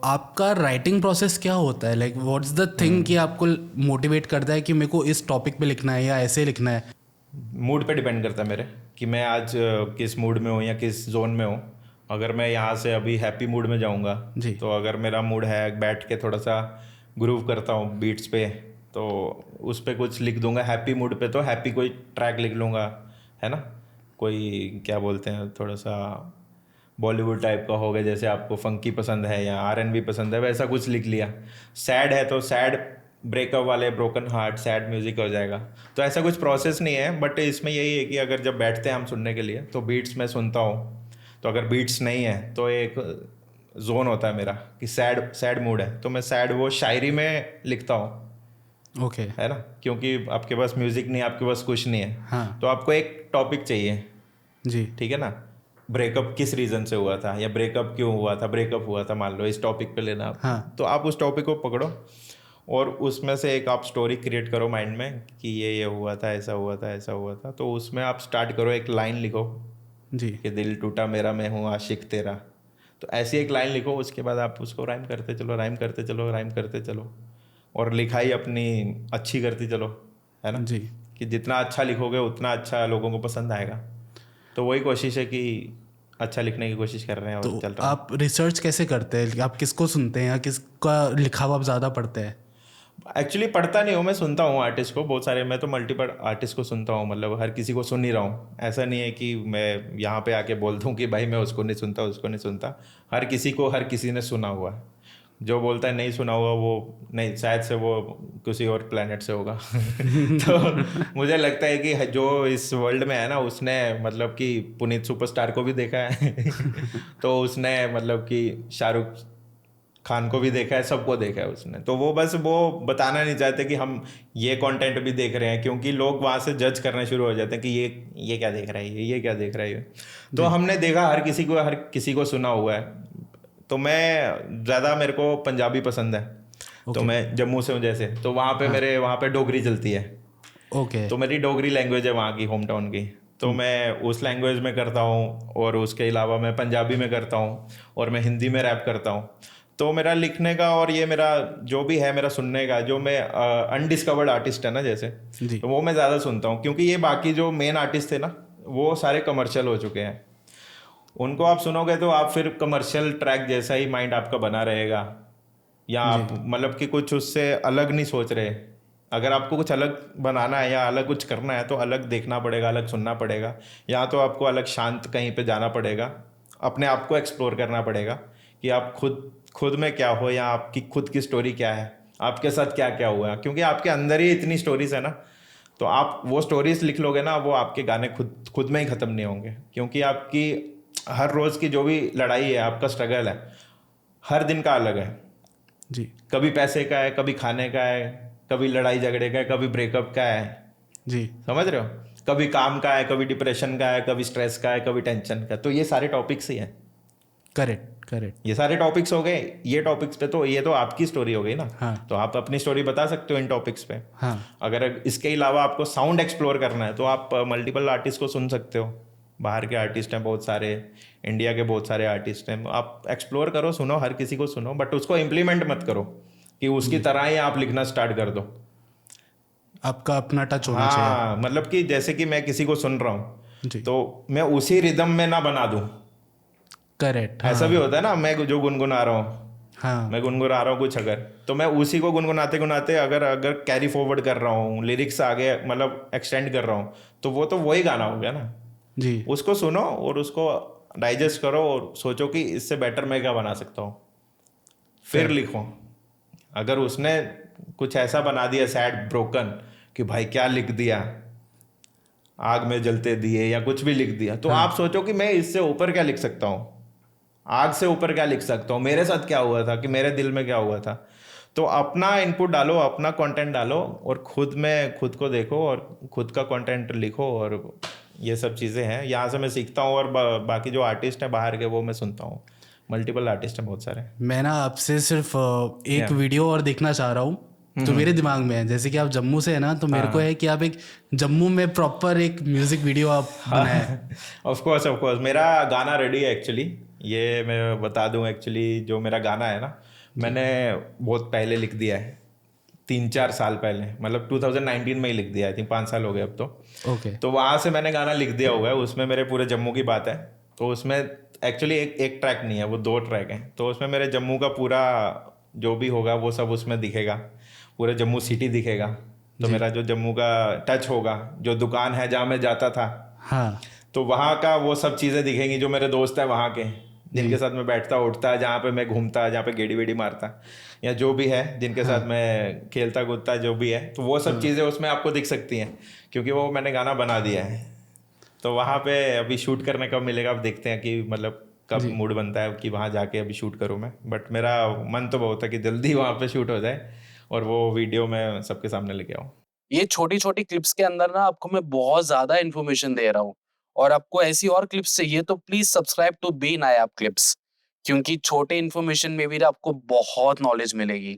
आपका writing process क्या होता है? लाइक व्हाट्स द थिंग कि आपको मोटिवेट करता है कि मेरे को इस टॉपिक पे लिखना है या ऐसे लिखना है? मूड पे डिपेंड करता है मेरे कि मैं आज किस मूड में हूँ या किस जोन में हूँ। अगर मैं यहाँ से अभी हैप्पी मूड में जाऊँगा जी। तो अगर मेरा मूड है बैठ के थोड़ा सा ग्रूव करता हूँ बीट्स पे, तो उस पे कुछ लिख दूंगा। हैप्पी मूड पे तो हैप्पी कोई ट्रैक लिख लूँगा, है ना। कोई क्या बोलते हैं, थोड़ा सा बॉलीवुड टाइप का हो गया, जैसे आपको फंकी पसंद है या आरएनबी पसंद है, वैसा कुछ लिख लिया। सैड है तो सैड ब्रेकअप वाले ब्रोकन हार्ट सैड म्यूजिक हो जाएगा। तो ऐसा कुछ प्रोसेस नहीं है, बट इसमें यही है कि अगर जब बैठते हैं हम सुनने के लिए तो बीट्स मैं सुनता हूँ। तो अगर बीट्स नहीं है तो एक जोन होता है मेरा कि सैड सैड मूड है तो मैं सैड वो शायरी में लिखता हूँ, ओके। है ना। क्योंकि आपके पास म्यूजिक नहीं है, आपके पास कुछ नहीं है, हाँ तो आपको एक टॉपिक चाहिए, जी। ठीक है ना। ब्रेकअप किस रीज़न से हुआ था या ब्रेकअप क्यों हुआ था, ब्रेकअप हुआ था मान लो, इस टॉपिक पे लेना आप। हाँ तो आप उस टॉपिक को पकड़ो और उसमें से एक आप स्टोरी क्रिएट करो माइंड में कि ये हुआ था, ऐसा हुआ था, ऐसा हुआ था। तो उसमें आप स्टार्ट करो, एक लाइन लिखो जी। कि दिल टूटा मेरा मैं हूँ आशिक तेरा। तो ऐसी एक लाइन लिखो, उसके बाद आप उसको राइम करते चलो, राइम करते चलो, राइम करते चलो, और लिखाई अपनी अच्छी करती चलो, है ना। जी। कि जितना अच्छा लिखोगे उतना अच्छा लोगों को पसंद आएगा। तो वही कोशिश है कि अच्छा लिखने की कोशिश कर रहे हैं और तो चल रहा है। आप रिसर्च कैसे करते हैं? आप किसको सुनते हैं या किसका लिखा हुआ आप ज़्यादा पढ़ते हैं? एक्चुअली पढ़ता नहीं हूँ, मैं सुनता हूँ आर्टिस्ट को बहुत सारे। मैं तो मल्टीपल आर्टिस्ट को सुनता हूँ, मतलब हर किसी को सुन ही रहा हूँ। ऐसा नहीं है कि मैं यहाँ पे आके बोल दूँ कि भाई मैं उसको नहीं सुनता, उसको नहीं सुनता। हर किसी को हर किसी ने सुना हुआ है। जो बोलता है नहीं सुना हुआ वो नहीं, शायद से वो किसी और प्लेनेट से होगा। तो मुझे लगता है कि जो इस वर्ल्ड में है ना, उसने मतलब कि पुनीत सुपरस्टार को भी देखा है। तो उसने मतलब कि शाहरुख खान को भी देखा है, सबको देखा है उसने। तो वो बस वो बताना नहीं चाहते कि हम ये कंटेंट भी देख रहे हैं, क्योंकि लोग वहाँ से जज करना शुरू हो जाते हैं कि ये क्या देख रहा है, ये क्या देख रहा है। तो जी। हमने देखा, हर किसी को सुना हुआ है। तो मैं ज़्यादा, मेरे को पंजाबी पसंद है। तो ओके। मैं जम्मू से हूँ जैसे, तो हाँ। वहाँ पे डोगरी चलती है। ओके। तो मेरी डोगरी लैंग्वेज है वहाँ की, होम टाउन की। तो मैं उस लैंग्वेज में करता हूँ, और उसके अलावा मैं पंजाबी में करता हूँ, और मैं हिंदी में रैप करता हूँ। तो मेरा लिखने का और ये मेरा जो भी है, मेरा सुनने का, जो मैं अनडिस्कवर्ड आर्टिस्ट है ना जैसे, जी। तो वो मैं ज़्यादा सुनता हूँ। क्योंकि ये बाकी जो मेन आर्टिस्ट थे ना, वो सारे कमर्शियल हो चुके हैं। उनको आप सुनोगे तो आप फिर कमर्शियल ट्रैक जैसा ही माइंड आपका बना रहेगा, या जी। आप मतलब कि कुछ उससे अलग नहीं सोच रहे। अगर आपको कुछ अलग बनाना है या अलग कुछ करना है तो अलग देखना पड़ेगा, अलग सुनना पड़ेगा, या तो आपको अलग शांत कहीं पे जाना पड़ेगा, अपने आप को एक्सप्लोर करना पड़ेगा कि आप खुद खुद में क्या हो, या आपकी खुद की स्टोरी क्या है, आपके साथ क्या क्या हुआ है। क्योंकि आपके अंदर ही इतनी स्टोरीज है ना, तो आप वो स्टोरीज लिख लोगे ना, वो आपके गाने खुद खुद में ही ख़त्म नहीं होंगे। क्योंकि आपकी हर रोज़ की जो भी लड़ाई है, आपका स्ट्रगल है, हर दिन का अलग है। जी। कभी पैसे का है, कभी खाने का है, कभी लड़ाई झगड़े का है, कभी ब्रेकअप का है, जी। समझ रहे हो। कभी काम का है, कभी डिप्रेशन का है, कभी स्ट्रेस का है, कभी टेंशन का। तो ये सारे टॉपिक्स ही हैं। Correct correct. ये सारे टॉपिक्स हो गए। ये टॉपिक्स पे तो ये तो आपकी स्टोरी हो गई ना। हाँ तो आप अपनी स्टोरी बता सकते हो इन टॉपिक्स पे। हाँ। अगर इसके अलावा आपको साउंड एक्सप्लोर करना है तो आप मल्टीपल आर्टिस्ट को सुन सकते हो। बाहर के आर्टिस्ट हैं बहुत सारे, इंडिया के बहुत सारे आर्टिस्ट हैं। आप एक्सप्लोर करो, सुनो, हर किसी को सुनो, बट उसको इम्प्लीमेंट मत करो कि उसकी जी। तरह ही आप लिखना स्टार्ट कर दो। आपका अपना टच होना चाहिए। हाँ, मतलब कि जैसे कि मैं किसी को सुन रहा हूँ जी। तो मैं उसी रिदम में ना बना दूँ। करेक्ट। ऐसा भी हाँ होता है ना, मैं जो गुनगुना रहा हूँ, हाँ। मैं गुनगुना रहा हूँ कुछ अगर, तो मैं उसी को गुनगुनाते गुनाते अगर अगर कैरी फॉरवर्ड कर रहा हूँ, लिरिक्स आगे मतलब एक्सटेंड कर रहा हूँ, तो वो तो वही गाना हो गया ना। जी। उसको सुनो और उसको डाइजेस्ट करो और सोचो कि इससे बेटर मैं क्या बना सकता हूँ, फिर करेक्ट। लिखो। अगर उसने कुछ ऐसा बना दिया सैड ब्रोकन कि भाई क्या लिख दिया, आग में जलते दिए या कुछ भी लिख दिया, तो हाँ। आप सोचो कि मैं इससे ऊपर क्या लिख सकता हूँ, आग से ऊपर क्या लिख सकता हूँ, मेरे साथ क्या हुआ था, कि मेरे दिल में क्या हुआ था। तो अपना इनपुट डालो, अपना कंटेंट डालो, और खुद में खुद को देखो और खुद का कंटेंट लिखो। और ये सब चीज़ें हैं, यहाँ से मैं सीखता हूँ। और बाकी जो आर्टिस्ट हैं बाहर के, वो मैं सुनता हूँ। मल्टीपल आर्टिस्ट हैं बहुत सारे। मैं ना आपसे सिर्फ एक या वीडियो और देखना चाह रहा हूँ जो मेरे दिमाग में है। जैसे कि आप जम्मू से है ना, तो मेरे को हाँ है कि आप एक जम्मू में प्रॉपर एक म्यूजिक वीडियो आप बनाए। ऑफ कोर्स मेरा गाना रेडी है एक्चुअली। ये मैं बता दूं, एक्चुअली जो मेरा गाना है ना, मैंने बहुत पहले लिख दिया है, 3-4 साल पहले, मतलब 2019 में ही लिख दिया, आई थिंक 5 साल हो गए अब तो। ओके। तो वहाँ से मैंने गाना लिख दिया हुआ है, उसमें मेरे पूरे जम्मू की बात है। तो उसमें एक्चुअली एक ट्रैक नहीं है, वो 2 ट्रैक हैं। तो उसमें मेरे जम्मू का पूरा जो भी होगा वो सब उसमें दिखेगा, पूरा जम्मू सिटी दिखेगा। तो मेरा जो जम्मू का टच होगा, जो दुकान है जहाँ मैं जाता था, हाँ तो वहाँ का वो सब चीज़ें दिखेंगी, जो मेरे दोस्त हैं वहाँ के, जिनके साथ मैं बैठता उठता, जहाँ पे मैं घूमता, जहाँ पे गेड़ी वेड़ी मारता, या जो भी है जिनके साथ मैं खेलता कूदता, जो भी है, तो वो सब चीज़ें उसमें आपको दिख सकती हैं, क्योंकि वो मैंने गाना बना दिया है। तो वहाँ पे अभी शूट करने कब मिलेगा, अब देखते हैं कि मतलब कब जी। मूड बनता है कि वहाँ जाके अभी शूट करूँ मैं। बट मेरा मन तो बहुत है कि जल्दी वहाँ पे शूट हो जाए और वो वीडियो मैं सबके सामने लेके आऊँ। ये छोटी-छोटी क्लिप्स के अंदर ना आपको मैं बहुत ज़्यादा इन्फॉर्मेशन दे रहा हूँ और आपको ऐसी और क्लिप्स चाहिए तो please subscribe to be Nayab clips, क्योंकि छोटे इन्फॉर्मेशन में भी ना आपको बहुत नॉलेज मिलेगी।